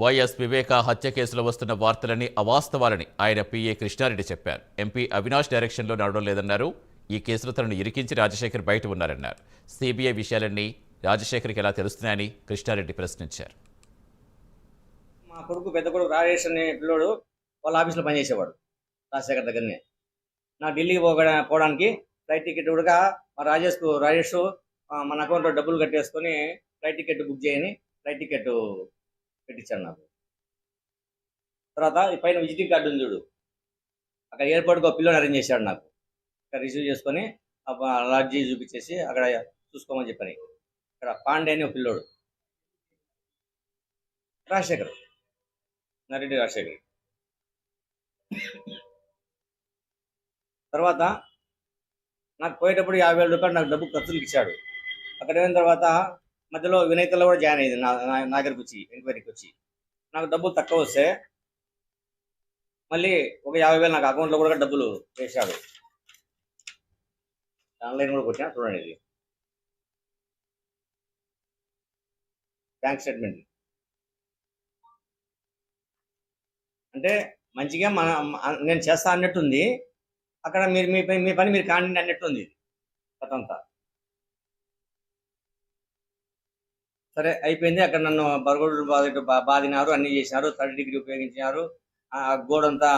YS వివేక హత్య కేసులో వస్తున్న వార్తలన్నీ అవాస్తవాలని ఆయన పిఏ కృష్ణారెడ్డి చెప్పారు. ఎంపీ అవినాష్ డైరెక్షన్లో నడవడం లేదన్నారు. ఈ కేసులో తనను ఇరికించి రాజశేఖర్ బయట ఉన్నారన్నారు. సిబిఐ విషయాలన్నీ రాజశేఖర్కి ఎలా తెలుస్తున్నాయని కృష్ణారెడ్డి ప్రశ్నించారు. మా కొడుకు పెద్ద కొడుకు రాజేష్ అనే పిల్లోడు వాళ్ళ ఆఫీస్లో పనిచేసేవాడు రాజశేఖర్ దగ్గరనే. నా ఢిల్లీ పోవడానికి ఫ్లైట్ టికెట్ కూడా మా రాజేష్ మన అకౌంట్లో డబ్బులు కట్టేసుకొని ఫ్లైట్ టికెట్ బుక్ చేయని ఫ్లైట్ టికెట్ పెట్టించాడు నాకు. తర్వాత ఈ పైన విజిటింగ్ కార్డు ఉంది చూడు, అక్కడ ఎయిర్పోర్ట్కి ఒక పిల్లని అరేంజ్ చేశాడు నాకు. అక్కడ రిసీవ్ చేసుకొని లాడ్జీ చూపించేసి అక్కడ చూసుకోమని చెప్పని. ఇక్కడ పాండే అని ఒక పిల్లోడు, రాజశేఖర్ నరెడ్డి రాజశేఖర్. తర్వాత నాకు పోయేటప్పుడు 50,000 రూపాయలు నాకు డబ్బు ఖర్చులకు ఇచ్చాడు. అక్కడ అయిన తర్వాత మధ్యలో వినయతలో కూడా జాయిన్ అయ్యింది నా దగ్గరికి వచ్చి ఎంక్వైరీకి వచ్చి. నాకు డబ్బులు తక్కువ వస్తే మళ్ళీ ఒక 50,000 నాకు అకౌంట్లో కూడా డబ్బులు వేశాడు. ఆన్లైన్ కూడా కొట్టినా చూడండి, ఇది బ్యాంక్ స్టేట్మెంట్. అంటే మంచిగా నేను చేస్తా అన్నట్టుంది, అక్కడ మీరు మీ పని మీరు కాండి అన్నట్టుంది ఇది కథంతా. సరే అయిపోయింది. అక్కడ నన్ను బరగొడ్లు బాదినారు, అన్ని చేసినారు, 3rd డిగ్రీ ఉపయోగించినారు. ఆ గోడంతా